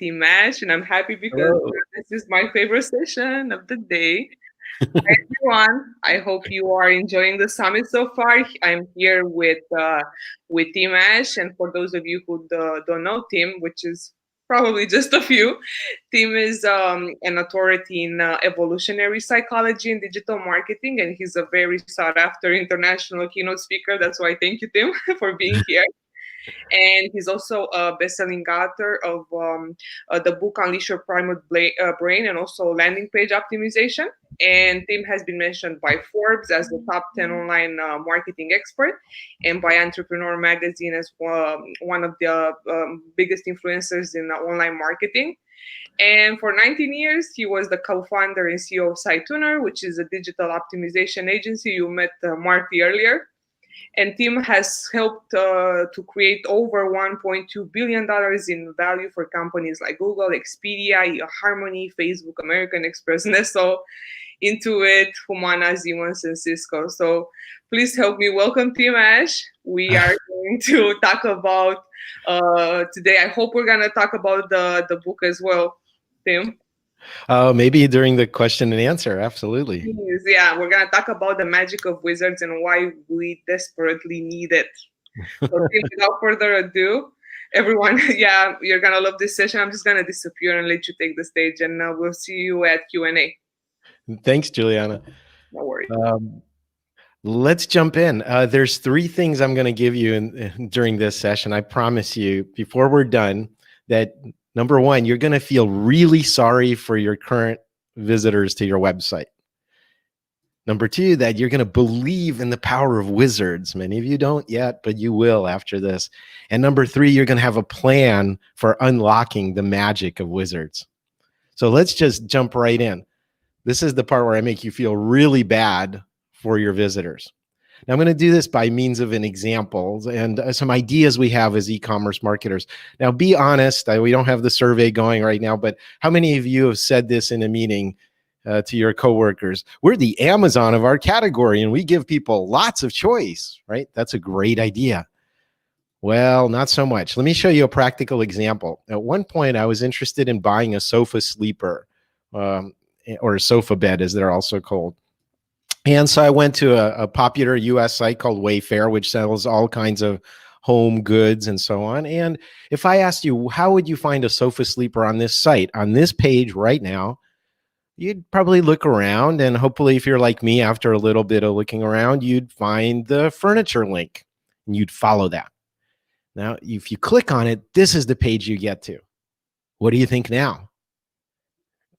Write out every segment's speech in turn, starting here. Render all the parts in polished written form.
Team Ash, and I'm happy because Hello. this is my favorite session of the day. Hi everyone, I hope you are enjoying the summit so far. I'm here with Team Ash, and for those of you who don't know Tim, which is probably just a few, Tim is an authority in evolutionary psychology and digital marketing, and he's a very sought after international keynote speaker. That's why thank you, Tim, for being here. And he's also a best-selling author of the book Unleash Your Primal Brain and also landing page optimization. And Tim has been mentioned by Forbes as the top 10 online marketing expert and by Entrepreneur Magazine as one of the biggest influencers in online marketing. And for 19 years, he was the co-founder and CEO of SiteTuner, which is a digital optimization agency. You met Marty earlier. And Tim has helped to create over $1.2 billion in value for companies like Google, Expedia, Harmony, Facebook, American Express, Nestle, Intuit, Humana, Siemens, and Cisco. So please help me welcome Tim Ash. We are going to talk about today. I hope we're going to talk about the book as well, Tim. Maybe during the question and answer. Absolutely. Yeah, we're going to talk about the magic of wizards and why we desperately need it. So without further ado, everyone, yeah, you're going to love this session. I'm just going to disappear and let you take the stage, and we'll see you at Q&A. Thanks, Juliana. No worries. Let's jump in. There's three things I'm going to give you during this session. I promise you, before we're done, that number one, you're going to feel really sorry for your current visitors to your website. Number two, that you're going to believe in the power of wizards. Many of you don't yet, but you will after this. And number three, you're going to have a plan for unlocking the magic of wizards. So let's just jump right in. This is the part where I make you feel really bad for your visitors. Now, I'm going to do this by means of an example and some ideas we have as e-commerce marketers. Now, be honest, we don't have the survey going right now, but how many of you have said this in a meeting to your coworkers? We're the Amazon of our category and we give people lots of choice, right? That's a great idea. Well, not so much. Let me show you a practical example. At one point, I was interested in buying a sofa sleeper or a sofa bed, as they're also called. And so I went to a popular US site called Wayfair, which sells all kinds of home goods and so on. And if I asked you, how would you find a sofa sleeper on this site, on this page right now, you'd probably look around, and hopefully if you're like me, after a little bit of looking around, you'd find the furniture link and you'd follow that. Now, if you click on it, this is the page you get to. What do you think now?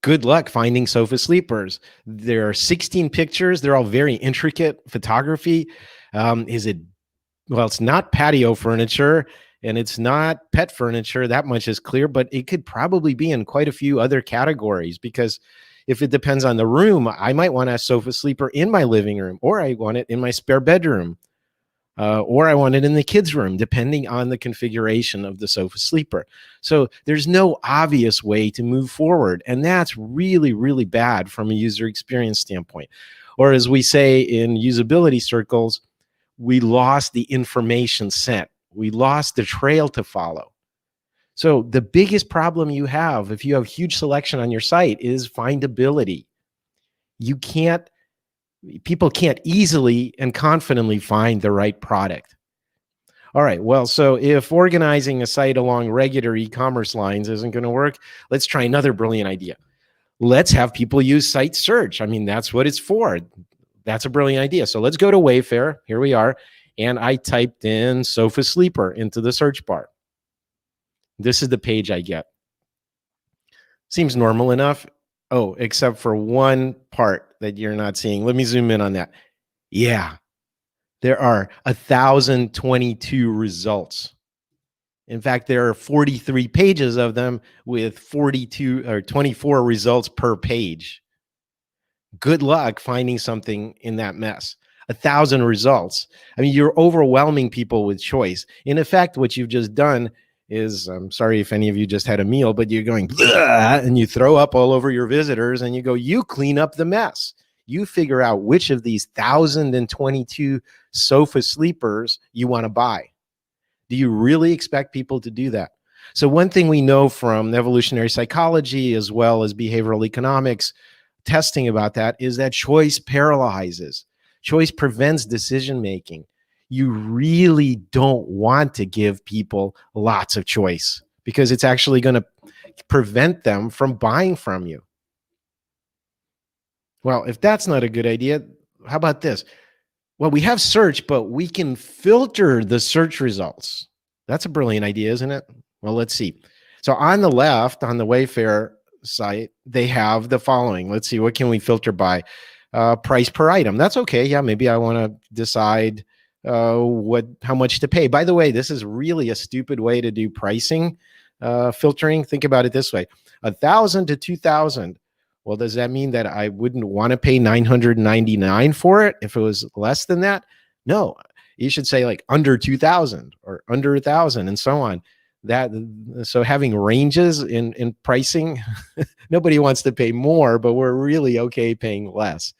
Good luck finding sofa sleepers. There are 16 pictures. They're all very intricate photography. Well, it's not patio furniture and it's not pet furniture. That much is clear, but it could probably be in quite a few other categories, because if it depends on the room, I might want a sofa sleeper in my living room, or I want it in my spare bedroom, or I want it in the kids' room, depending on the configuration of the sofa sleeper. So there's no obvious way to move forward. And that's really, really bad from a user experience standpoint. Or as we say in usability circles, we lost the information sent. We lost the trail to follow. So the biggest problem you have if you have huge selection on your site is findability. People can't easily and confidently find the right product. All right, well, so if organizing a site along regular e-commerce lines isn't going to work, let's try another brilliant idea. Let's have people use site search. I mean, that's what it's for. That's a brilliant idea. So let's go to Wayfair. Here we are. And I typed in sofa sleeper into the search bar. This is the page I get. Seems normal enough. Oh, except for one part that you're not seeing. Let me zoom in on that. Yeah, there are 1,022 results. In fact, there are 43 pages of them with 42 or 24 results per page. Good luck finding something in that mess. 1,000 results. I mean, you're overwhelming people with choice. In effect, what you've just done is, I'm sorry if any of you just had a meal, but you're going, and you throw up all over your visitors and you go, you clean up the mess. You figure out which of these 1,022 sofa sleepers you want to buy. Do you really expect people to do that? So one thing we know from evolutionary psychology as well as behavioral economics testing about that is that choice paralyzes. Choice prevents decision making. You really don't want to give people lots of choice because it's actually going to prevent them from buying from you. Well, if that's not a good idea, how about this? Well, we have search, but we can filter the search results. That's a brilliant idea, isn't it? Well, let's see. So on the left, on the Wayfair site, they have the following. Let's see, what can we filter by? Price per item. That's okay. Yeah, maybe I want to decide how much to pay. By the way, this is really a stupid way to do pricing filtering. Think about it this way: 1,000 to 2,000. Well, does that mean that I wouldn't want to pay $999 for it if it was less than that? No, you should say like under 2,000 or under 1,000 and so on. So having ranges in pricing, nobody wants to pay more, but we're really okay paying less.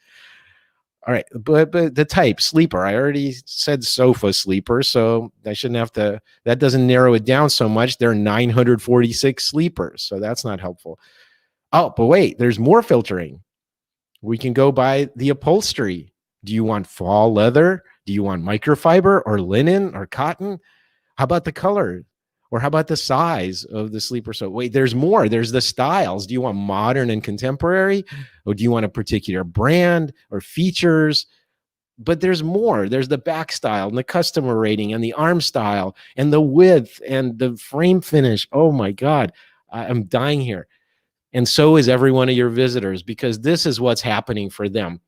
All right, but the type sleeper, I already said sofa sleeper, so I shouldn't have to. That doesn't narrow it down so much. There are 946 sleepers, so that's not helpful. Oh, but wait, there's more filtering. We can go by the upholstery. Do you want fall leather? Do you want microfiber or linen or cotton? How about the color? Or how about the size of the sleeper? So wait, there's more. There's the styles. Do you want modern and contemporary? Or do you want a particular brand or features? But there's more. There's the back style and the customer rating and the arm style and the width and the frame finish. Oh my God, I'm dying here. And so is every one of your visitors, because this is what's happening for them.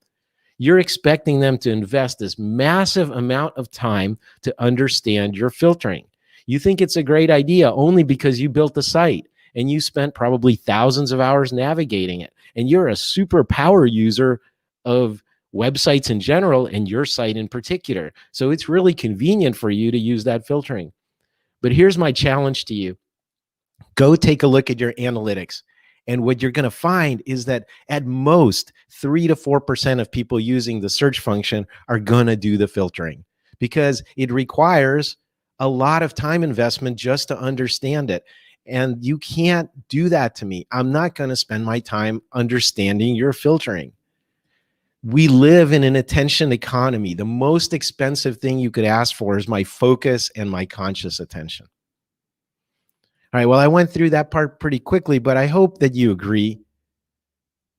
You're expecting them to invest this massive amount of time to understand your filtering. You think it's a great idea only because you built the site and you spent probably thousands of hours navigating it. And you're a super power user of websites in general and your site in particular. So it's really convenient for you to use that filtering. But here's my challenge to you. Go take a look at your analytics. And what you're going to find is that at most 3 to 4% of people using the search function are going to do the filtering, because it requires a lot of time investment just to understand it. And you can't do that to me. I'm not going to spend my time understanding your filtering. We live in an attention economy. The most expensive thing you could ask for is my focus and my conscious attention. All right, well, I went through that part pretty quickly, but I hope that you agree.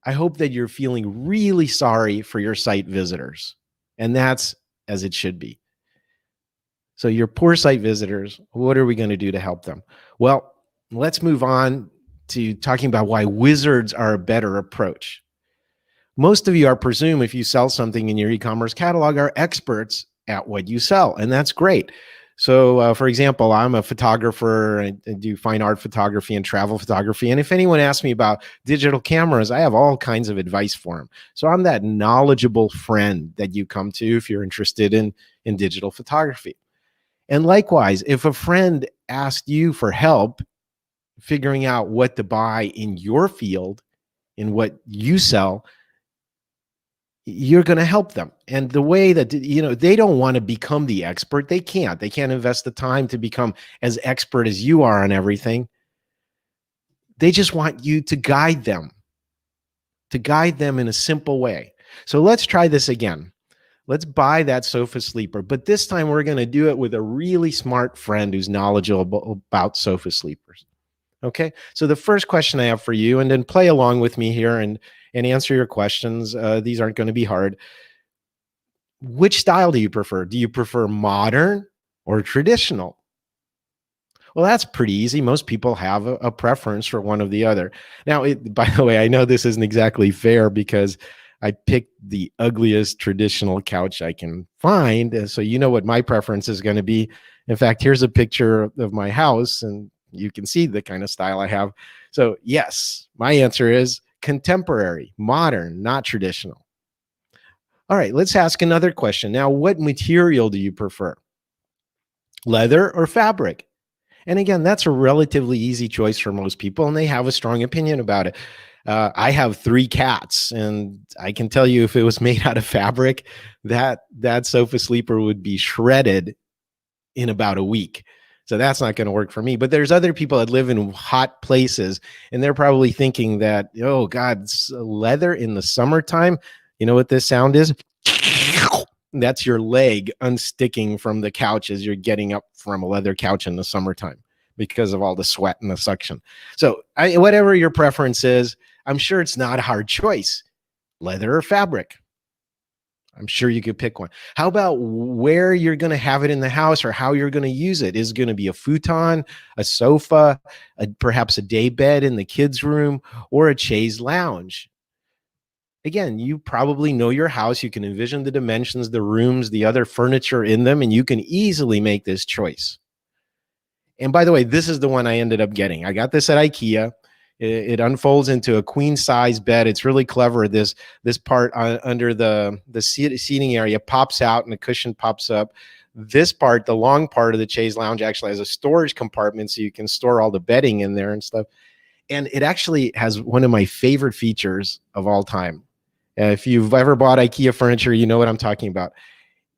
I hope that you're feeling really sorry for your site visitors, and that's as it should be. So your poor site visitors, what are we going to do to help them? Well, let's move on to talking about why wizards are a better approach. Most of you, I presume, if you sell something in your e-commerce catalog, are experts at what you sell, and that's great. So, for example, I'm a photographer. I do fine art photography and travel photography. And if anyone asks me about digital cameras, I have all kinds of advice for them. So I'm that knowledgeable friend that you come to if you're interested in digital photography. And likewise, if a friend asked you for help figuring out what to buy in your field, in what you sell, you're going to help them. And the way that, they don't want to become the expert. They can't invest the time to become as expert as you are on everything. They just want you to guide them in a simple way. So let's try this again. Let's buy that sofa sleeper, but this time we're going to do it with a really smart friend who's knowledgeable about sofa sleepers. Okay. So the first question I have for you, and then play along with me here and answer your questions. These aren't going to be hard. Which style do you prefer? Do you prefer modern or traditional? Well, that's pretty easy. Most people have a preference for one or the other. Now, by the way, I know this isn't exactly fair because I picked the ugliest traditional couch I can find. So you know what my preference is going to be. In fact, here's a picture of my house, and you can see the kind of style I have. So yes, my answer is contemporary, modern, not traditional. All right, let's ask another question. Now, what material do you prefer? Leather or fabric? And again, that's a relatively easy choice for most people, and they have a strong opinion about it. I have 3 cats, and I can tell you if it was made out of fabric, that sofa sleeper would be shredded in about a week. So that's not going to work for me. But there's other people that live in hot places, and they're probably thinking that, oh God, leather in the summertime. You know what this sound is? That's your leg unsticking from the couch as you're getting up from a leather couch in the summertime because of all the sweat and the suction. So whatever your preference is, I'm sure it's not a hard choice. Leather or fabric? I'm sure you could pick one. How about where you're going to have it in the house or how you're going to use it? Is it going to be a futon, a sofa, perhaps a day bed in the kids' room, or a chaise lounge? Again, you probably know your house. You can envision the dimensions, the rooms, the other furniture in them, and you can easily make this choice. And by the way, this is the one I ended up getting. I got this at IKEA. It unfolds into a queen size bed. It's really clever. This part under the seating area pops out and the cushion pops up. This part, the long part of the chaise lounge, actually has a storage compartment so you can store all the bedding in there and stuff. And it actually has one of my favorite features of all time. If you've ever bought IKEA furniture, you know what I'm talking about.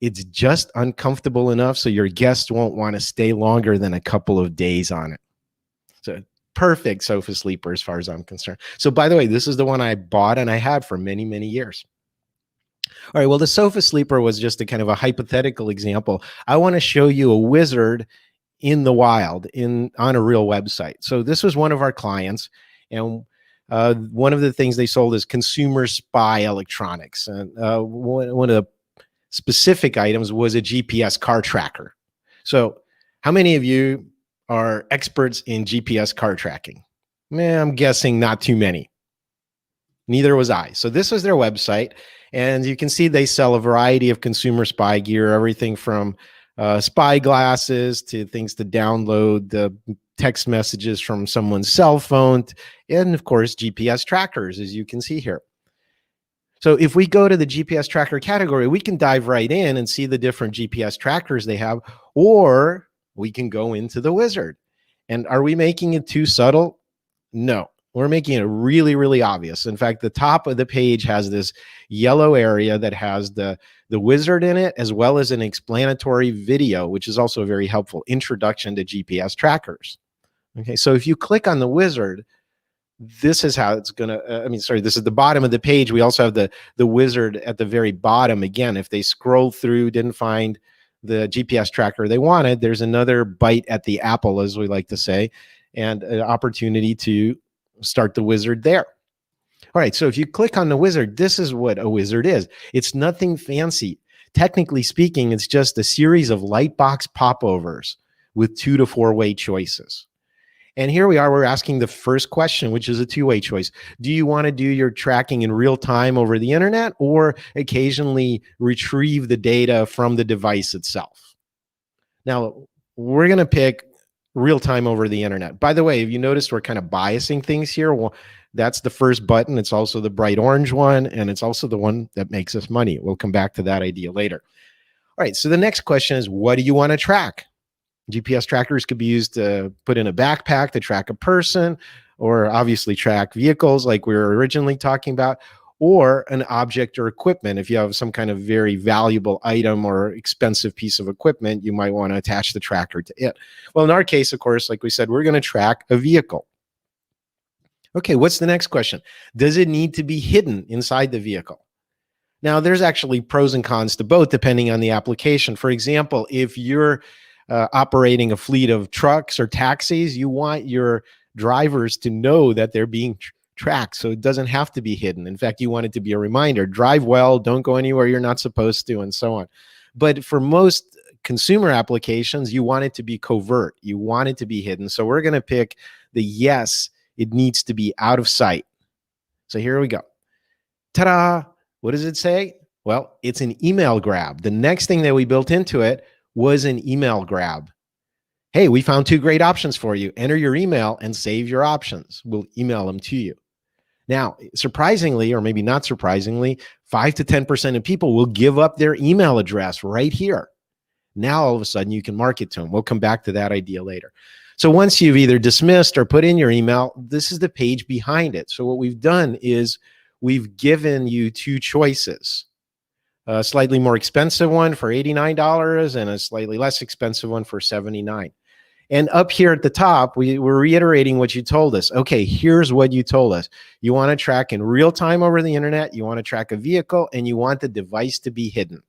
It's just uncomfortable enough so your guests won't want to stay longer than a couple of days on it. So perfect sofa sleeper as far as I'm concerned. So by the way, this is the one I bought and I had for many, many years. All right, well, the sofa sleeper was just a kind of a hypothetical example. I want to show you a wizard in the wild on a real website. So this was one of our clients, and one of the things they sold is consumer spy electronics. And one of the specific items was a GPS car tracker. So how many of you are experts in GPS car tracking? I'm guessing not too many. Neither was I. So this was their website. And you can see they sell a variety of consumer spy gear, everything from spy glasses to things to download the text messages from someone's cell phone, and of course, GPS trackers, as you can see here. So if we go to the GPS tracker category, we can dive right in and see the different GPS trackers they have, or we can go into the wizard. And are we making it too subtle? No, we're making it really, really obvious. In fact, the top of the page has this yellow area that has the wizard in it, as well as an explanatory video, which is also a very helpful introduction to GPS trackers. Okay, so if you click on the wizard, this is how it's going to, this is the bottom of the page. We also have the wizard at the very bottom. Again, if they scroll through, didn't find the GPS tracker they wanted, there's another bite at the apple, as we like to say, and an opportunity to start the wizard there. All right, so if you click on the wizard, this is what a wizard is. It's nothing fancy. Technically speaking, it's just a series of lightbox popovers with 2 to 4 way choices. And here we are, we're asking the first question, which is a 2-way choice. Do you want to do your tracking in real time over the internet or occasionally retrieve the data from the device itself? Now, we're going to pick real time over the internet. By the way, have you noticed we're kind of biasing things here? Well, that's the first button. It's also the bright orange one, and it's also the one that makes us money. We'll come back to that idea later. All right, so the next question is, what do you want to track? GPS trackers could be used to put in a backpack to track a person, or obviously track vehicles like we were originally talking about, or an object or equipment. If you have some kind of very valuable item or expensive piece of equipment, you might want to attach the tracker to it. Well, in our case, of course, like we said, we're going to track a vehicle. Okay, what's the next question? Does it need to be hidden inside the vehicle? Now, there's actually pros and cons to both depending on the application. For example, if you're operating a fleet of trucks or taxis, you want your drivers to know that they're being tracked, so it doesn't have to be hidden. In fact, you want it to be a reminder: drive well, don't go anywhere you're not supposed to, and so on. But for most consumer applications, you want it to be covert. You want it to be hidden. So we're going to pick the yes, it needs to be out of sight. So here we go. Ta-da! What does it say? Well, it's an email grab. The next thing that we built into it was an email grab. Hey, we found 2 great options for you. Enter your email and save your options. We'll email them to you. Now, surprisingly, or maybe not surprisingly, 5 to 10% of people will give up their email address right here. Now, all of a sudden, you can market to them. We'll come back to that idea later. So once you've either dismissed or put in your email, this is the page behind it. So what we've done is we've given you 2 choices. A slightly more expensive one for $89 and a slightly less expensive one for $79. And up here at the top, we're reiterating what you told us. Okay, here's what you told us. You want to track in real time over the internet, you want to track a vehicle, and you want the device to be hidden.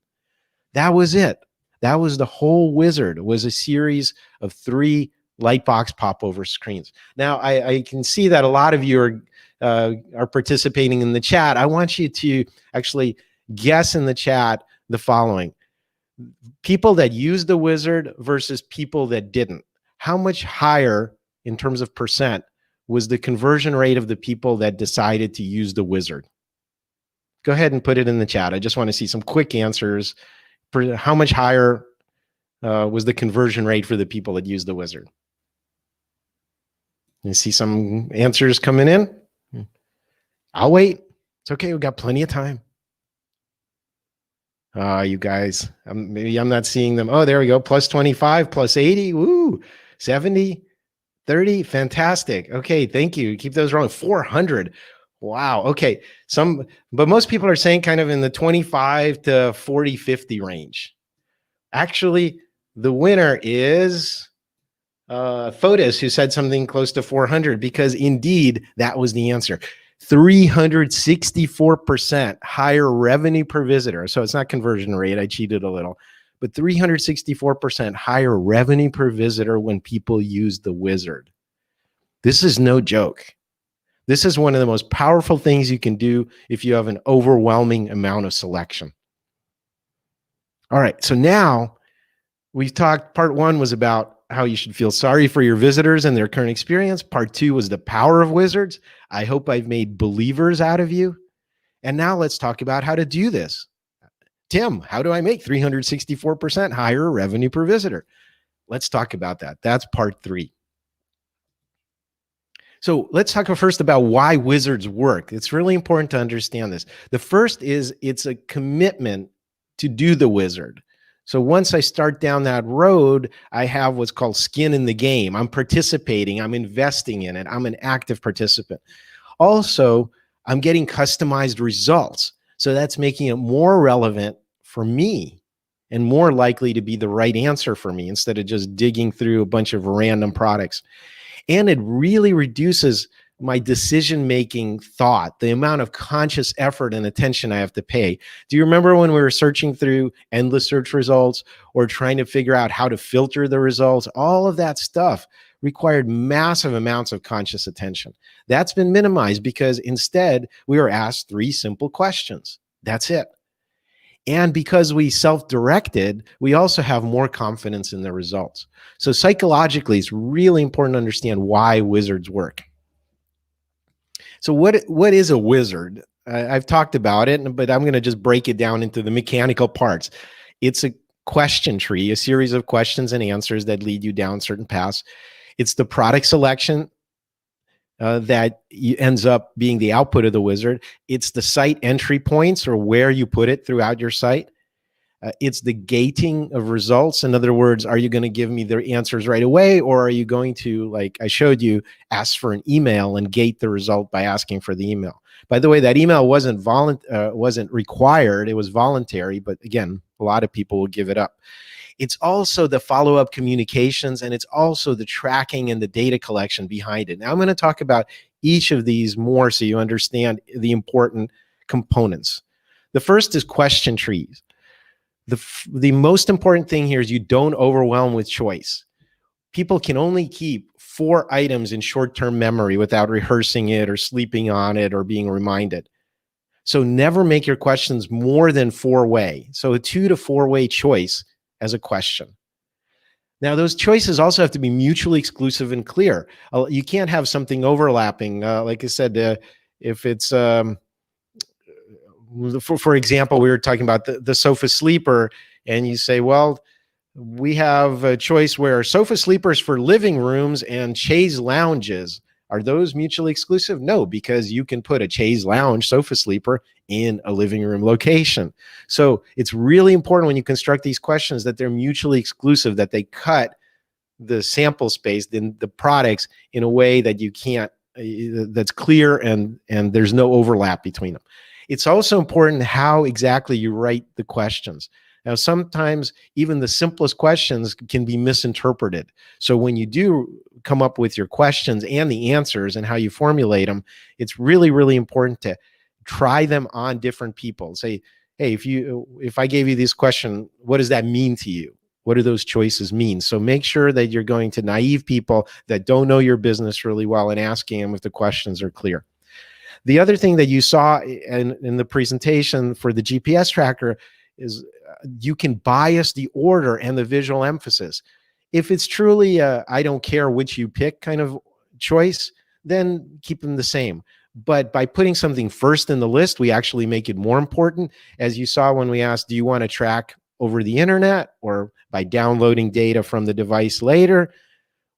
That was it. That was the whole wizard. It was a series of 3 Lightbox popover screens. Now, I can see that a lot of you are participating in the chat. I want you to actually guess in the chat the following. People that used the wizard versus people that didn't. How much higher in terms of percent was the conversion rate of the people that decided to use the wizard? Go ahead and put it in the chat. I just want to see some quick answers. How much higher was the conversion rate for the people that used the wizard? You see some answers coming in? I'll wait. It's okay. We've got plenty of time. You guys, maybe I'm not seeing them. Oh, there we go. Plus 25, plus 80. Woo. 70, 30. Fantastic. Okay. Thank you. Keep those rolling. 400. Wow. Okay. But most people are saying kind of in the 25 to 40, 50 range. Actually, the winner is Fotis, who said something close to 400, because indeed that was the answer. 364% higher revenue per visitor. So it's not conversion rate. I cheated a little, but 364% higher revenue per visitor when people use the wizard. This is no joke. This is one of the most powerful things you can do if you have an overwhelming amount of selection. All right. So now we've talked, part 1 was about how you should feel sorry for your visitors and their current experience. Part 2 was the power of wizards. I hope I've made believers out of you. And now let's talk about how to do this. Tim, how do I make 364% higher revenue per visitor? Let's talk about that. That's part 3. So let's talk first about why wizards work. It's really important to understand this. The first is it's a commitment to do the wizard. So once I start down that road, I have what's called skin in the game. I'm participating, I'm investing in it, I'm an active participant. Also, I'm getting customized results. So that's making it more relevant for me and more likely to be the right answer for me instead of just digging through a bunch of random products. And it really reduces my decision-making thought, the amount of conscious effort and attention I have to pay. Do you remember when we were searching through endless search results or trying to figure out how to filter the results? All of that stuff required massive amounts of conscious attention. That's been minimized because instead we are asked 3 simple questions. That's it. And because we self-directed, we also have more confidence in the results. So psychologically, it's really important to understand why wizards work. So what is a wizard? I've talked about it, but I'm going to just break it down into the mechanical parts. It's a question tree, a series of questions and answers that lead you down certain paths. It's the product selection that ends up being the output of the wizard. It's the site entry points, or where you put it throughout your site. It's the gating of results. In other words, are you going to give me the answers right away, or are you going to, like I showed you, ask for an email and gate the result by asking for the email? By the way, that email wasn't required. It was voluntary, but again, a lot of people will give it up. It's also the follow-up communications, and it's also the tracking and the data collection behind it. Now I'm going to talk about each of these more so you understand the important components. The first is question trees. The most important thing here is you don't overwhelm with choice. People can only keep 4 items in short-term memory without rehearsing it or sleeping on it or being reminded. So never make your questions more than 4-way. So a 2 to 4-way choice as a question. Now, those choices also have to be mutually exclusive and clear. You can't have something overlapping. Like I said, if it's... For example, we were talking about the sofa sleeper, and you say, well, we have a choice where sofa sleepers for living rooms and chaise lounges. Are those mutually exclusive? No, because you can put a chaise lounge sofa sleeper in a living room location. So it's really important when you construct these questions that they're mutually exclusive, that they cut the sample space, the products, in a way that you can't, that's clear and there's no overlap between them. It's also important how exactly you write the questions. Now, sometimes even the simplest questions can be misinterpreted. So when you do come up with your questions and the answers and how you formulate them, it's really, really important to try them on different people. Say, hey, if I gave you this question, what does that mean to you? What do those choices mean? So make sure that you're going to naive people that don't know your business really well and asking them if the questions are clear. The other thing that you saw in the presentation for the GPS tracker is you can bias the order and the visual emphasis. If it's truly a I don't care which you pick kind of choice, then keep them the same. But by putting something first in the list, we actually make it more important. As you saw when we asked, do you want to track over the internet or by downloading data from the device later?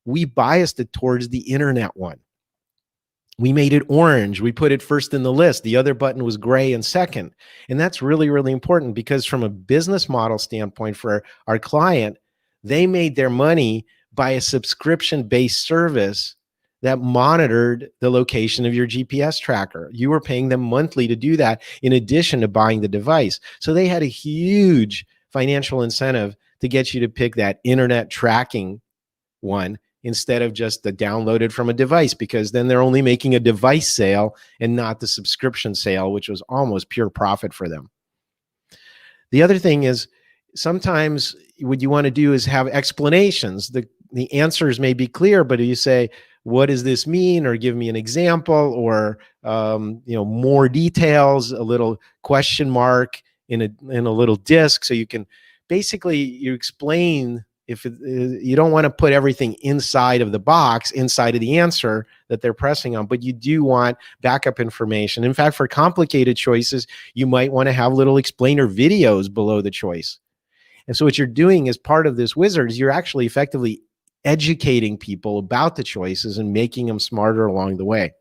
We biased it towards the internet one. We made it orange. We put it first in the list. The other button was gray and second. And that's really, really important because from a business model standpoint for our client, they made their money by a subscription-based service that monitored the location of your GPS tracker. You were paying them monthly to do that in addition to buying the device. So they had a huge financial incentive to get you to pick that internet tracking one instead of just the downloaded from a device, because then they're only making a device sale and not the subscription sale, which was almost pure profit for them. The other thing is sometimes what you want to do is have explanations. The answers may be clear, but you say, what does this mean? Or give me an example, or more details, a little question mark in a little disc. So you can basically, you explain. If you don't want to put everything inside of the box, inside of the answer that they're pressing on, but you do want backup information. In fact, for complicated choices, you might want to have little explainer videos below the choice. And so what you're doing as part of this wizard is you're actually effectively educating people about the choices and making them smarter along the way.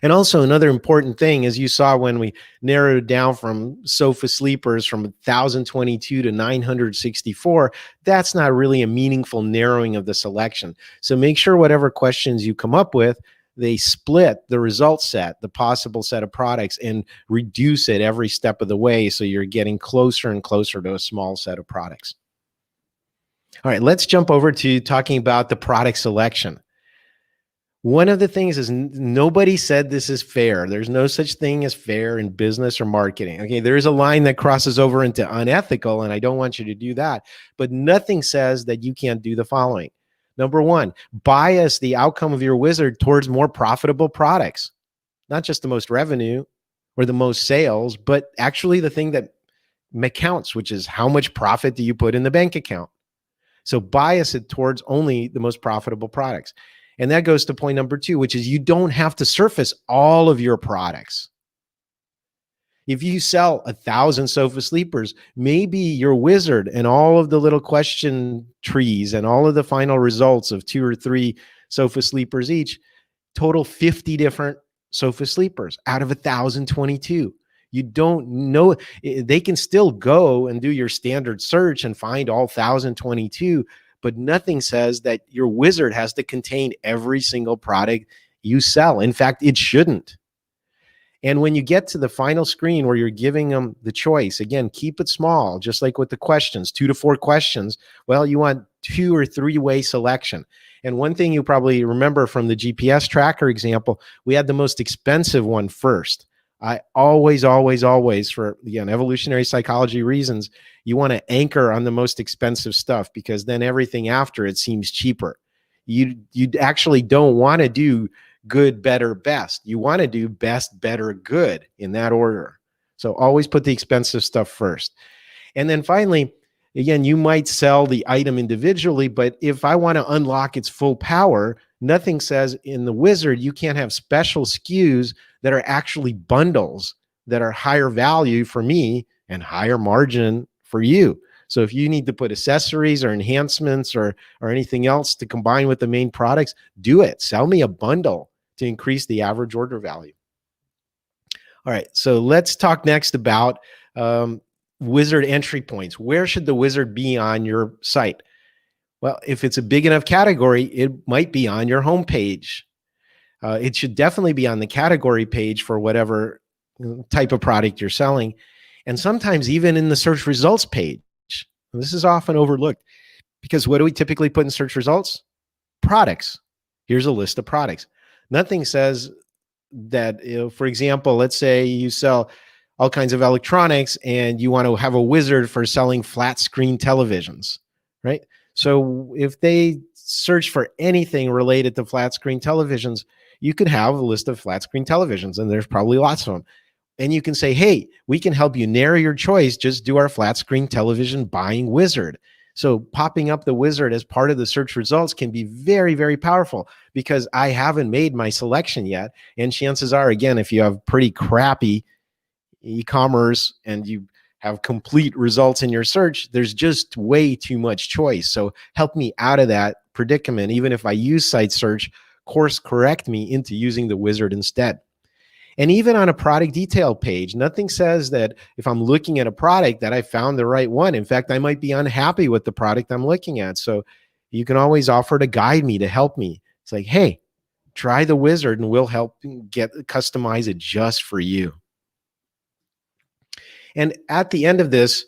And also another important thing, as you saw when we narrowed down from sofa sleepers from 1,022 to 964, that's not really a meaningful narrowing of the selection. So make sure whatever questions you come up with, they split the result set, the possible set of products, and reduce it every step of the way so you're getting closer and closer to a small set of products. All right, let's jump over to talking about the product selection. One of the things is nobody said this is fair. There's no such thing as fair in business or marketing. Okay, there is a line that crosses over into unethical, and I don't want you to do that. But nothing says that you can't do the following. Number one, bias the outcome of your wizard towards more profitable products. Not just the most revenue or the most sales, but actually the thing that counts, which is how much profit do you put in the bank account. So bias it towards only the most profitable products. And that goes to point number two, which is you don't have to surface all of your products. If you sell 1,000 sofa sleepers, maybe your wizard and all of the little question trees and all of the final results of 2 or 3 sofa sleepers each total 50 different sofa sleepers out of 1,022. You don't know. They can still go and do your standard search and find all 1,022, but nothing says that your wizard has to contain every single product you sell. In fact, it shouldn't. And when you get to the final screen where you're giving them the choice, again, keep it small, just like with the questions, 2 to 4 questions. Well, you want 2 or 3-way selection. And one thing you probably remember from the GPS tracker example, we had the most expensive one first. I always, for again, evolutionary psychology reasons, you want to anchor on the most expensive stuff because then everything after it seems cheaper. You actually don't want to do good, better, best. You want to do best, better, good in that order. So always put the expensive stuff first. And then finally, again, you might sell the item individually, but if I want to unlock its full power, nothing says in the wizard you can't have special SKUs that are actually bundles that are higher value for me and higher margin for you. So if you need to put accessories or enhancements or anything else to combine with the main products, do it. Sell me a bundle to increase the average order value. All right, so let's talk next about wizard entry points. Where should the wizard be on your site? Well, if it's a big enough category, it might be on your homepage. It should definitely be on the category page for whatever type of product you're selling. And sometimes even in the search results page. And this is often overlooked because what do we typically put in search results? Products. Here's a list of products. Nothing says that, for example, let's say you sell all kinds of electronics and you want to have a wizard for selling flat screen televisions, right? So if they search for anything related to flat screen televisions, you could have a list of flat screen televisions, and there's probably lots of them. And you can say, hey, we can help you narrow your choice. Just do our flat screen television buying wizard. So popping up the wizard as part of the search results can be very, very powerful because I haven't made my selection yet. And chances are, again, if you have pretty crappy e-commerce and you have complete results in your search, there's just way too much choice. So help me out of that predicament. Even if I use site search, course correct me into using the wizard instead. And even on a product detail page, nothing says that if I'm looking at a product that I found the right one. In fact, I might be unhappy with the product I'm looking at. So you can always offer to guide me, to help me. It's like, hey, try the wizard and we'll help customize it just for you. And at the end of this,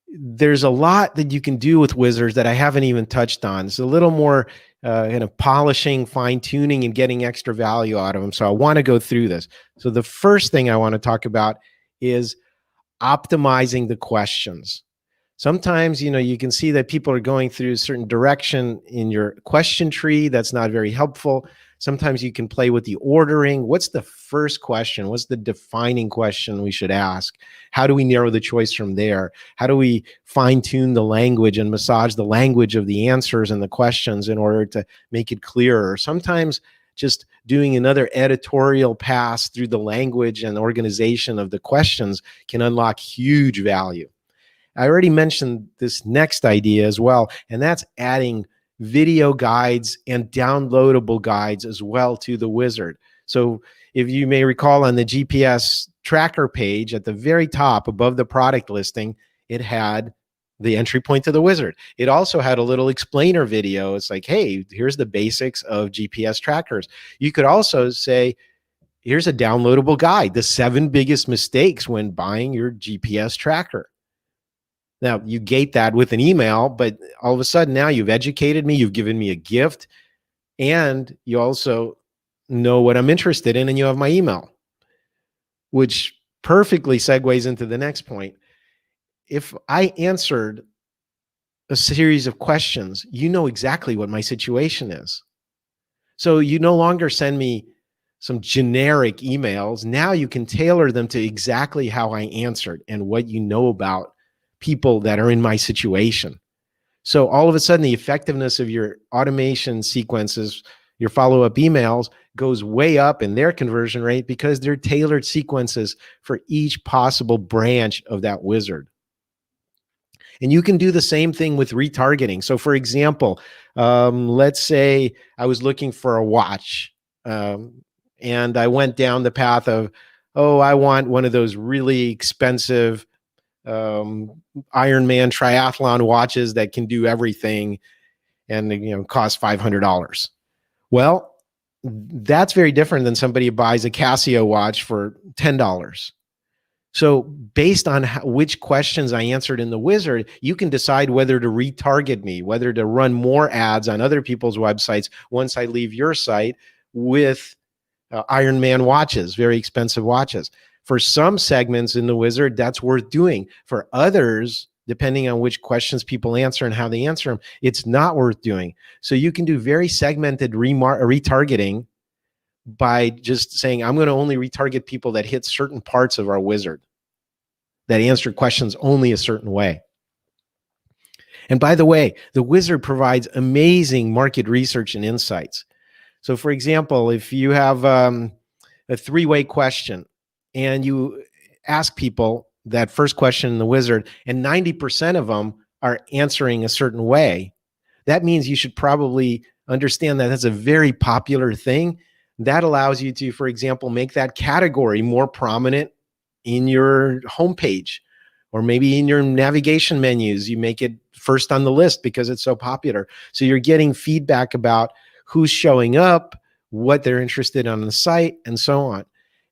there's a lot that you can do with wizards that I haven't even touched on. It's a little more kind of polishing, fine tuning, and getting extra value out of them. So I want to go through this. So the first thing I want to talk about is optimizing the questions. Sometimes, you can see that people are going through a certain direction in your question tree that's not very helpful. Sometimes you can play with the ordering. What's the first question? What's the defining question we should ask? How do we narrow the choice from there? How do we fine-tune the language and massage the language of the answers and the questions in order to make it clearer? Sometimes just doing another editorial pass through the language and organization of the questions can unlock huge value. I already mentioned this next idea as well, and that's adding video guides and downloadable guides as well to the wizard. So if you may recall on the GPS tracker page at the very top above the product listing, it had the entry point to the wizard. It also had a little explainer video. It's like, hey, here's the basics of GPS trackers. You could also say, here's a downloadable guide, the 7 biggest mistakes when buying your GPS tracker. Now, you gate that with an email, but all of a sudden now you've educated me, you've given me a gift, and you also know what I'm interested in, and you have my email, which perfectly segues into the next point. If I answered a series of questions, you know exactly what my situation is. So you no longer send me some generic emails. Now you can tailor them to exactly how I answered and what you know about people that are in my situation. So all of a sudden, the effectiveness of your automation sequences, your follow-up emails, goes way up in their conversion rate because they're tailored sequences for each possible branch of that wizard. And you can do the same thing with retargeting. So for example, let's say I was looking for a watch, and I went down the path of, I want one of those really expensive Ironman triathlon watches that can do everything and cost $500. Well, that's very different than somebody who buys a Casio watch for $10. So based on which questions I answered in the wizard, you can decide whether to retarget me, whether to run more ads on other people's websites once I leave your site with Ironman watches, very expensive watches. For some segments in the wizard, that's worth doing. For others, depending on which questions people answer and how they answer them, it's not worth doing. So you can do very segmented retargeting by just saying, I'm going to only retarget people that hit certain parts of our wizard, that answer questions only a certain way. And by the way, the wizard provides amazing market research and insights. So for example, if you have a 3-way question and you ask people that first question in the wizard and 90% of them are answering a certain way, that means you should probably understand that that's a very popular thing. That allows you to, for example, make that category more prominent in your homepage, or maybe in your navigation menus. You make it first on the list because it's so popular. So you're getting feedback about who's showing up, what they're interested in on the site, and so on.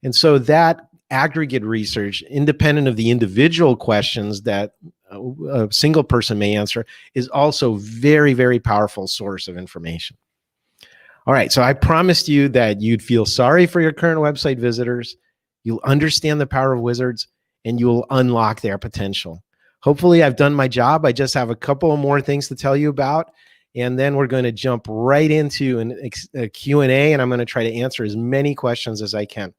And so that aggregate research, independent of the individual questions that a single person may answer, is also very, very powerful source of information. All right, so I promised you that you'd feel sorry for your current website visitors, you'll understand the power of wizards, and you'll unlock their potential. Hopefully I've done my job. I just have a couple more things to tell you about, and then we're going to jump right into a Q&A, and I'm going to try to answer as many questions as I can.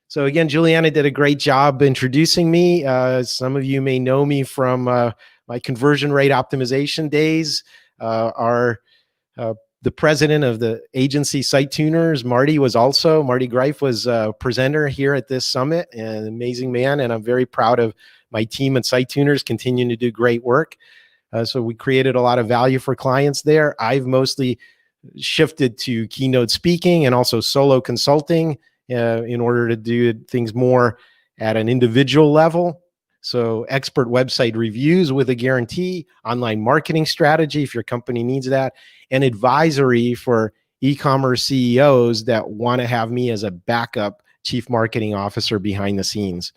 So again, Juliana did a great job introducing me. Some of you may know me from my conversion rate optimization days. The president of the agency Site Tuners, Marty Greif was a presenter here at this summit, an amazing man, and I'm very proud of my team at Site Tuners continuing to do great work. So we created a lot of value for clients there. I've mostly shifted to keynote speaking and also solo consulting in order to do things more at an individual level. So expert website reviews with a guarantee, online marketing strategy if your company needs that, and advisory for e-commerce CEOs that want to have me as a backup chief marketing officer behind the scenes.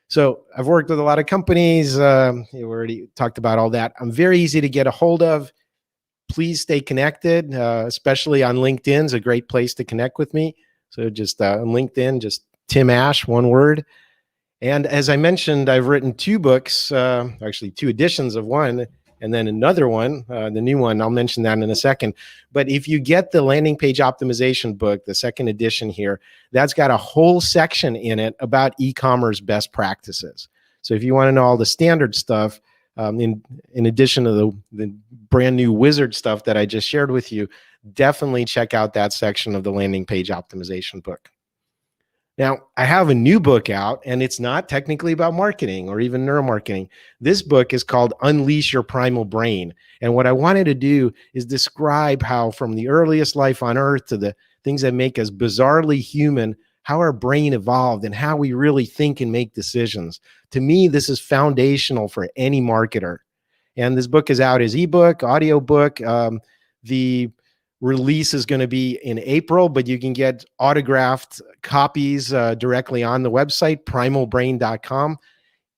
So I've worked with a lot of companies. We already talked about all that. I'm very easy to get a hold of. Please stay connected, especially on LinkedIn is a great place to connect with me. So just on LinkedIn, just Tim Ash, one word. And as I mentioned, I've written 2 books, actually 2 editions of one, and then another one, the new one. I'll mention that in a second. But if you get the landing page optimization book, the 2nd edition here, that's got a whole section in it about e-commerce best practices. So if you want to know all the standard stuff, in addition to the brand new wizard stuff that I just shared with you, definitely check out that section of the landing page optimization book. Now, I have a new book out, and it's not technically about marketing or even neuromarketing. This book is called Unleash Your Primal Brain. And what I wanted to do is describe how from the earliest life on Earth to the things that make us bizarrely human, how our brain evolved and how we really think and make decisions. To me, this is foundational for any marketer. And this book is out as ebook, audiobook. The release is going to be in April, but you can get autographed copies directly on the website, primalbrain.com.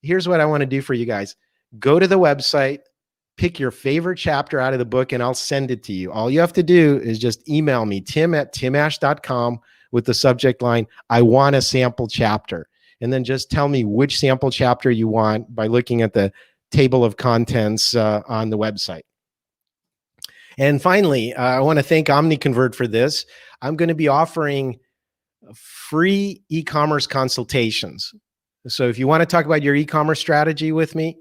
Here's what I want to do for you guys. Go to the website, pick your favorite chapter out of the book, and I'll send it to you. All you have to do is just email me, tim@timash.com, with the subject line, I want a sample chapter. And then just tell me which sample chapter you want by looking at the table of contents on the website. And finally, I want to thank OmniConvert for this. I'm going to be offering free e-commerce consultations. So if you want to talk about your e-commerce strategy with me,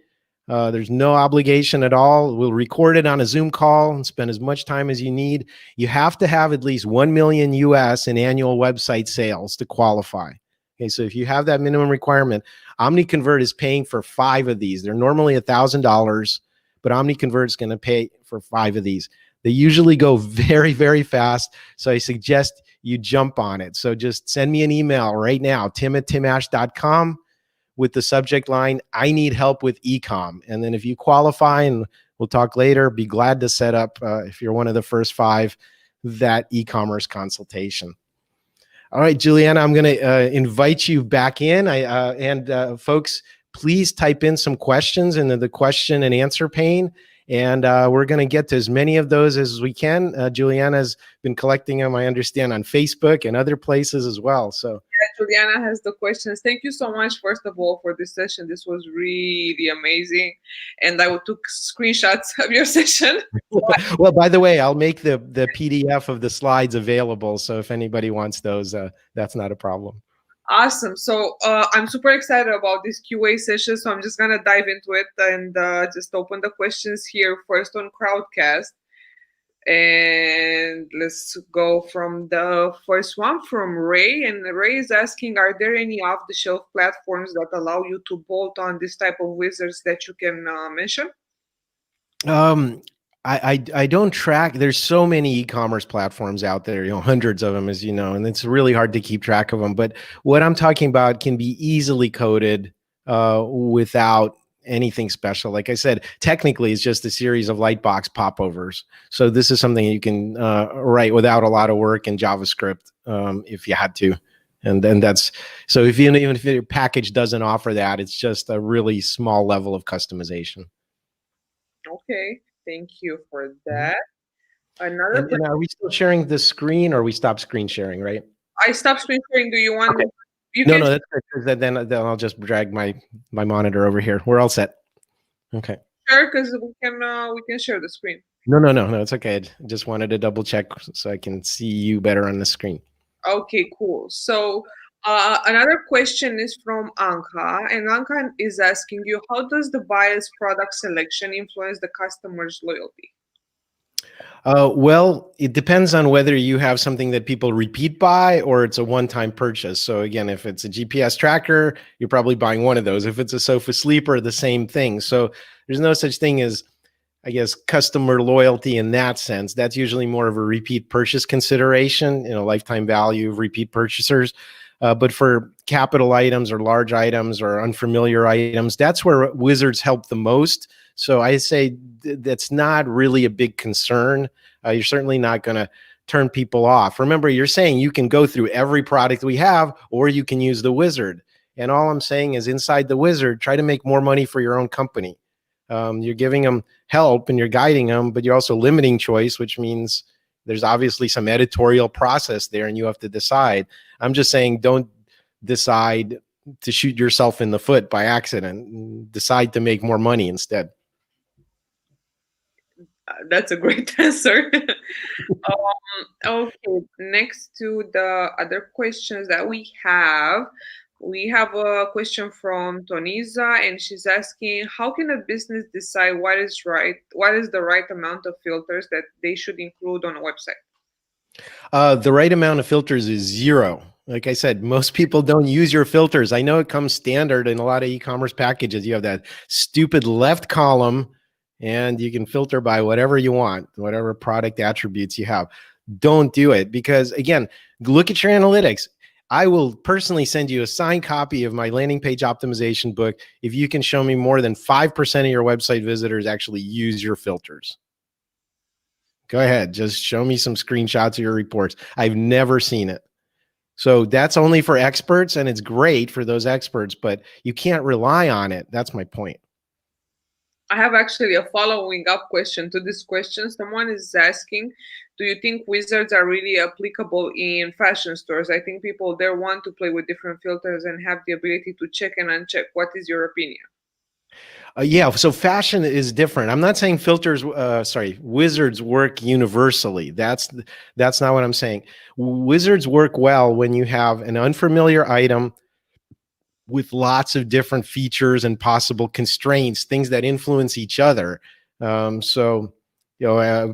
there's no obligation at all. We'll record it on a Zoom call and spend as much time as you need. You have to have at least 1 million US in annual website sales to qualify. Okay, so if you have that minimum requirement, OmniConvert is paying for 5 of these. They're normally $1,000, but OmniConvert is going to pay for 5 of these. They usually go very, very fast, so I suggest you jump on it. So just send me an email right now, tim@timash.com, with the subject line, I need help with e-com. And then if you qualify, and we'll talk later, be glad to set up, if you're one of the first 5, that e-commerce consultation. All right, Juliana, I'm going to invite you back in. Folks, please type in some questions into the question and answer pane. And we're going to get to as many of those as we can. Juliana's been collecting them, I understand, on Facebook and other places as well. So Juliana has the questions. Thank you so much, first of all, for this session. This was really amazing. And I took screenshots of your session. Well, by the way, I'll make the PDF of the slides available. So if anybody wants those, that's not a problem. Awesome. So I'm super excited about this QA session. So I'm just going to dive into it and just open the questions here first on Crowdcast. And let's go from the first one from Ray. And Ray is asking, are there any off-the-shelf platforms that allow you to bolt on this type of wizards that you can mention? I don't track. There's so many e-commerce platforms out there, hundreds of them, as you know, and it's really hard to keep track of them. But what I'm talking about can be easily coded without anything special. Like I said, technically it's just a series of lightbox popovers. So this is something you can write without a lot of work in JavaScript if you had to. And then that's, so if you, even if your package doesn't offer that, it's just a really small level of customization. Okay, thank you for Mhm. that. Another And are we still sharing the screen, or we stopped screen sharing, right? I stopped screen sharing. Do you want? Okay. You No, can no, that's good, 'cause then I'll just drag my monitor over here. We're all set. Okay. share because we can share the screen. No, no, no, no, it's okay. I just wanted to double check so I can see you better on the screen. Okay, cool. So another question is from Anka, and Anka is asking you, how does the buyer's product selection influence the customer's loyalty? Well, it depends on whether you have something that people repeat buy or it's a one-time purchase. So again, if it's a GPS tracker, you're probably buying one of those. If it's a sofa sleeper, the same thing. So there's no such thing as, I guess, customer loyalty in that sense. That's usually more of a repeat purchase consideration, lifetime value of repeat purchasers. But for capital items or large items or unfamiliar items, that's where wizards help the most. So I say that's not really a big concern. You're certainly not going to turn people off. Remember, you're saying you can go through every product we have, or you can use the wizard. And all I'm saying is inside the wizard, try to make more money for your own company. You're giving them help and you're guiding them, but you're also limiting choice, which means there's obviously some editorial process there and you have to decide. I'm just saying, don't decide to shoot yourself in the foot by accident. Decide to make more money instead. That's a great answer. Okay, next to the other questions that we have a question from Toniza, and she's asking, how can a business decide what is the right amount of filters that they should include on a website? The right amount of filters is 0. Like I said, most people don't use your filters. I know it comes standard in a lot of e-commerce packages. You have that stupid left column and you can filter by whatever you want, whatever product attributes you have. Don't do it because, again, look at your analytics. I will personally send you a signed copy of my landing page optimization book if you can show me more than 5% of your website visitors actually use your filters. Go ahead. Just show me some screenshots of your reports. I've never seen it. So that's only for experts, and it's great for those experts, but you can't rely on it. That's my point. I have actually a following up question to this question. Someone is asking, do you think wizards are really applicable in fashion stores? I think people there want to play with different filters and have the ability to check and uncheck. What is your opinion? Yeah, so fashion is different. I'm not saying wizards work universally. That's not what I'm saying. Wizards work well when you have an unfamiliar item with lots of different features and possible constraints, things that influence each other. A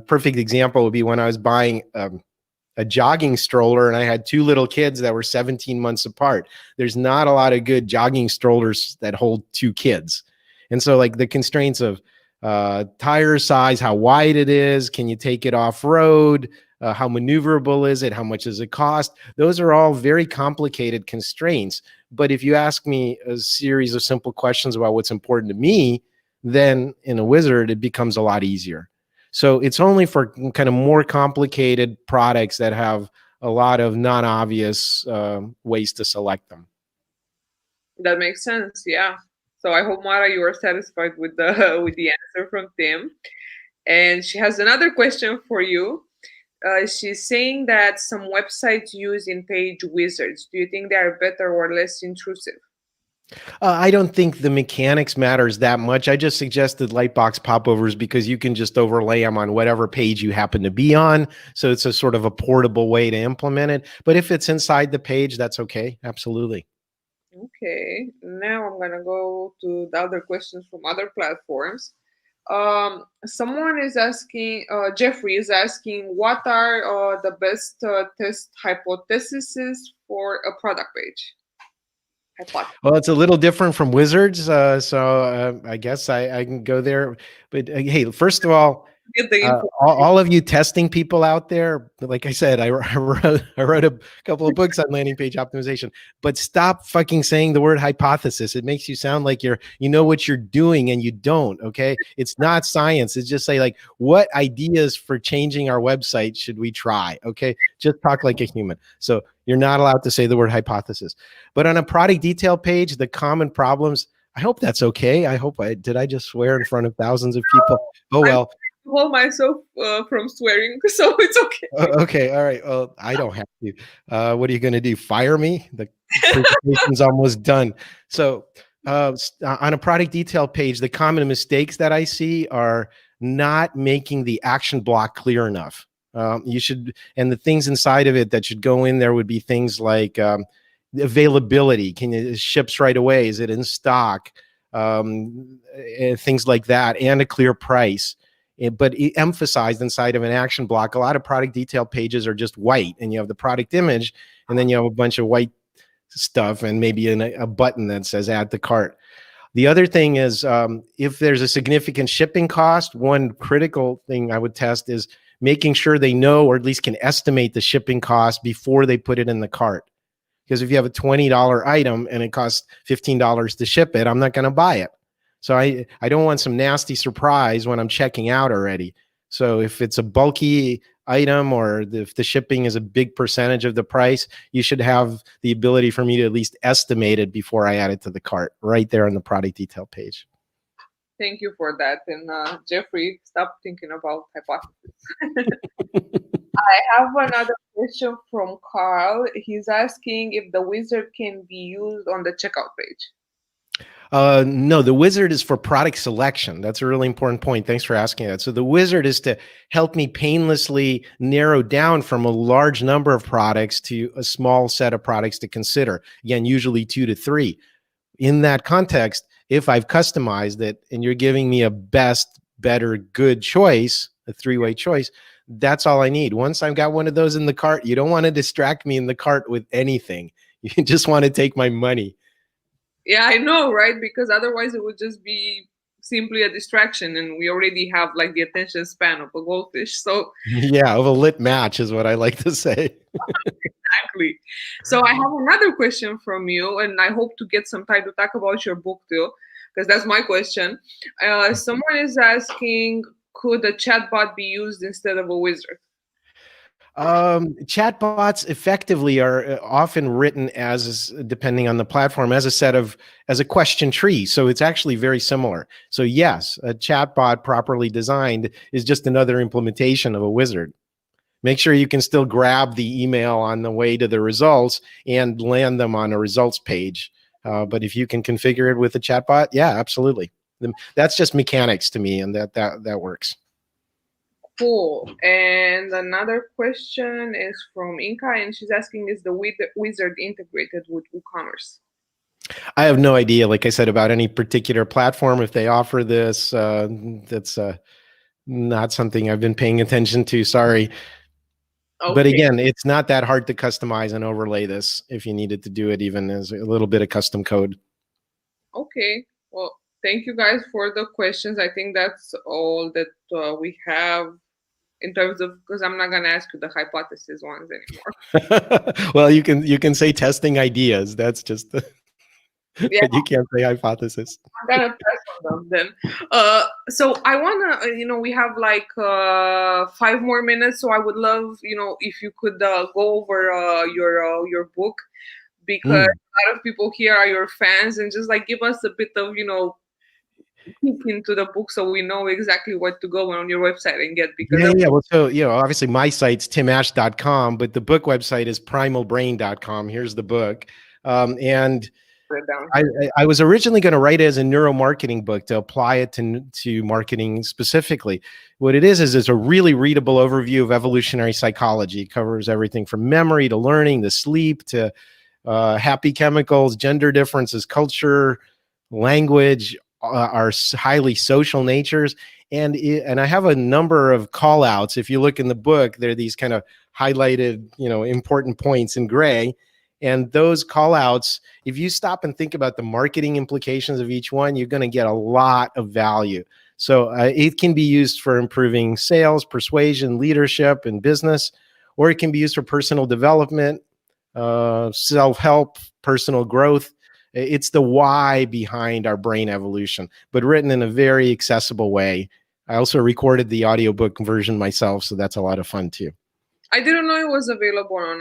perfect example would be when I was buying a jogging stroller and I had 2 little kids that were 17 months apart. There's not a lot of good jogging strollers that hold 2 kids. And so like the constraints of tire size, how wide it is, can you take it off road, how maneuverable is it, how much does it cost? Those are all very complicated constraints. But if you ask me a series of simple questions about what's important to me, then in a wizard, it becomes a lot easier. So it's only for kind of more complicated products that have a lot of non-obvious ways to select them. That makes sense. Yeah. So I hope, Mara, you are satisfied with the with the answer from Tim. And she has another question for you. She's saying that some websites use in-page wizards. Do you think they are better or less intrusive? I don't think the mechanics matters that much. I just suggested lightbox popovers because you can just overlay them on whatever page you happen to be on. So it's a sort of a portable way to implement it. But if it's inside the page, that's okay. Absolutely. Okay. Now I'm gonna go to the other questions from other platforms. Someone is asking, Jeffrey is asking, what are the best test hypotheses for a product page? Well, it's a little different from wizards. I guess I can go there. But hey, first of all, get the info. All of you testing people out there, like I said, I wrote a couple of books on landing page optimization, but stop fucking saying the word hypothesis. It makes you sound like you know what you're doing and you don't. Okay. It's not science. It's just say like, what ideas for changing our website should we try? Okay. Just talk like a human. So you're not allowed to say the word hypothesis, but on a product detail page, the common problems, I hope that's okay. Did I just swear in front of thousands of people? Oh, I'm well. hold myself from swearing, so it's okay. Okay, all right. Well, I don't have to. What are you going to do? Fire me? The presentation's almost done. So, on a product detail page, the common mistakes that I see are not making the action block clear enough. You should, and the things inside of it that should go in there would be things like availability. Can it ships right away? Is it in stock? Things like that, and a clear price. But emphasized inside of an action block, a lot of product detail pages are just white, and you have the product image, and then you have a bunch of white stuff, and maybe a button that says add to cart. The other thing is, if there's a significant shipping cost, one critical thing I would test is making sure they know, or at least can estimate the shipping cost before they put it in the cart. Because if you have a $20 item and it costs $15 to ship it, I'm not going to buy it. So I don't want some nasty surprise when I'm checking out already. So if it's a bulky item, or if the shipping is a big percentage of the price, you should have the ability for me to at least estimate it before I add it to the cart, right there on the product detail page. Thank you for that. And Jeffrey, stop thinking about hypothesis. I have another question from Carl. He's asking if the wizard can be used on the checkout page. No, the wizard is for product selection. That's a really important point. Thanks for asking that. So the wizard is to help me painlessly narrow down from a large number of products to a small set of products to consider. Again, usually 2 to 3. In that context, if I've customized it and you're giving me a best, better, good choice, a 3-way choice, that's all I need. Once I've got one of those in the cart, you don't want to distract me in the cart with anything. You just want to take my money. Yeah, I know, right? Because otherwise it would just be simply a distraction, and we already have like the attention span of a goldfish. So yeah, of a lit match is what I like to say. exactly. So I have another question from you, and I hope to get some time to talk about your book too, because that's my question. Someone is asking, could a chatbot be used instead of a wizard? Chatbots effectively are often written as, depending on the platform, as a question tree. So it's actually very similar. So yes, a chatbot properly designed is just another implementation of a wizard. Make sure you can still grab the email on the way to the results and land them on a results page. But if you can configure it with a chatbot, yeah, absolutely. That's just mechanics to me, and that works. Cool. And another question is from Inka, and she's asking, is the wizard integrated with eCommerce? I have no idea, like I said, about any particular platform. If they offer this, that's not something I've been paying attention to. Sorry. Okay. But again, it's not that hard to customize and overlay this if you needed to do it even as a little bit of custom code. Okay. Well, thank you guys for the questions. I think that's all that we have in terms of, because I'm not going to ask you the hypothesis ones anymore. Well, you can say testing ideas. That's just yeah. But you can't say hypothesis. I'm gonna press on them then. So I wanna, we have like 5 more minutes. So I would love, if you could go over your book, because a lot of people here are your fans, and just like give us a bit of peek into the book so we know exactly what to go on your website and get. Because well, so obviously my site's timash.com, but the book website is primalbrain.com. Here's the book, and I was originally going to write it as a neuromarketing book to apply it to marketing specifically. What it is it's a really readable overview of evolutionary psychology. It covers everything from memory to learning to sleep to happy chemicals, gender differences, culture, language, our highly social natures. And I have a number of call outs. If you look in the book, there are these kind of highlighted, important points in gray. And those call outs, if you stop and think about the marketing implications of each one, you're going to get a lot of value. So it can be used for improving sales, persuasion, leadership, and business, or it can be used for personal development, self-help, personal growth. It's the why behind our brain evolution, but written in a very accessible way. I also recorded the audiobook version myself, so that's a lot of fun too. I didn't know it was available on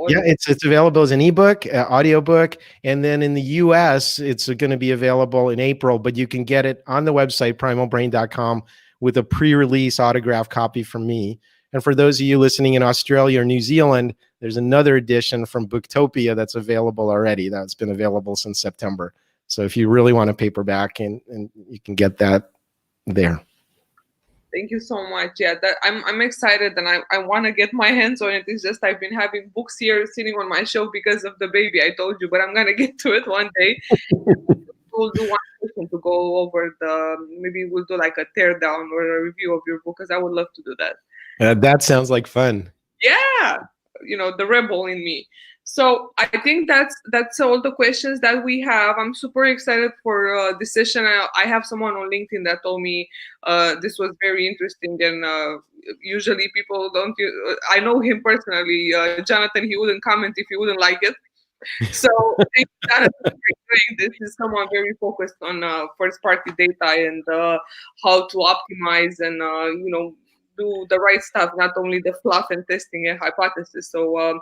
Yeah, it's available as an ebook, audiobook, and then in the US, it's going to be available in April, but you can get it on the website, primalbrain.com, with a pre-release autographed copy from me. And for those of you listening in Australia or New Zealand, there's another edition from Booktopia that's available already. That's been available since September. So if you really want a paperback, and you can get that there. Thank you so much. Yeah, that I'm excited, and I want to get my hands on it. It's just I've been having books here sitting on my shelf because of the baby. I told you, but I'm gonna get to it one day. We'll do one session to go over maybe we'll do like a tear down or a review of your book, because I would love to do that. That sounds like fun. Yeah, the rebel in me. So I think that's all the questions that we have. I'm super excited for this session. I have someone on LinkedIn that told me this was very interesting, and usually people don't. I know him personally, Jonathan. He wouldn't comment if he wouldn't like it. So thank you, Jonathan, for doing this. Is someone very focused on first party data and how to optimize and do the right stuff, not only the fluff and testing and hypothesis. So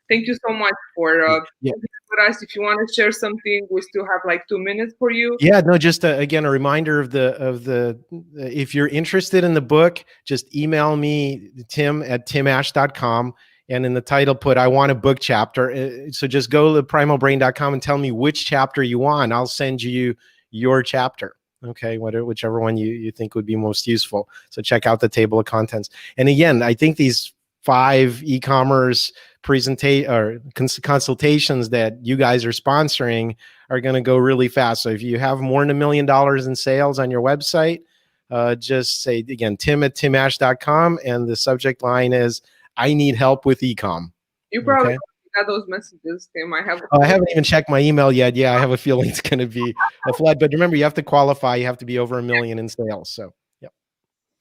thank you so much for being with us. If you want to share something, we still have like 2 minutes for you. Yeah, no, just again, a reminder of the if you're interested in the book, just email me, tim@timash.com. And in the title, put, I want a book chapter. So just go to primalbrain.com and tell me which chapter you want. I'll send you your chapter. Okay, whichever one you think would be most useful. So check out the table of contents. And again, I think these 5 e-commerce consultations that you guys are sponsoring are going to go really fast. So if you have more than $1 million in sales on your website, just say, again, tim@timash.com, and the subject line is, I need help with e-com. You probably got those messages, Tim. I haven't even checked my email yet. Yeah, I have a feeling it's going to be a flood. But remember, you have to qualify. You have to be over $1 million in sales. So, yeah.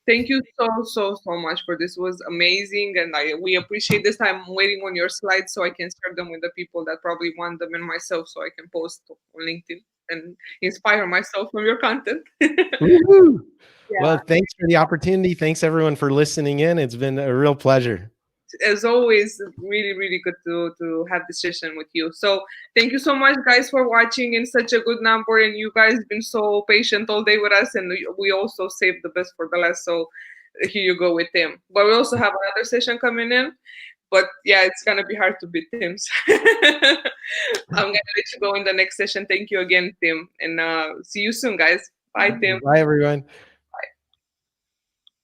Thank you so much for this. It was amazing, and we appreciate this. I'm waiting on your slides so I can share them with the people that probably want them, and myself, so I can post on LinkedIn and inspire myself from your content. Yeah. Well, thanks for the opportunity. Thanks everyone for listening in. It's been a real pleasure. As always, really good to have this session with you. So thank you so much, guys, for watching in such a good number, and you guys been so patient all day with us, and we also saved the best for the last. So here you go with Tim. But we also have another session coming in. But yeah, it's gonna be hard to beat Tim's. I'm gonna let you go in the next session. Thank you again, Tim, and see you soon, guys. Bye, Tim. Bye, everyone.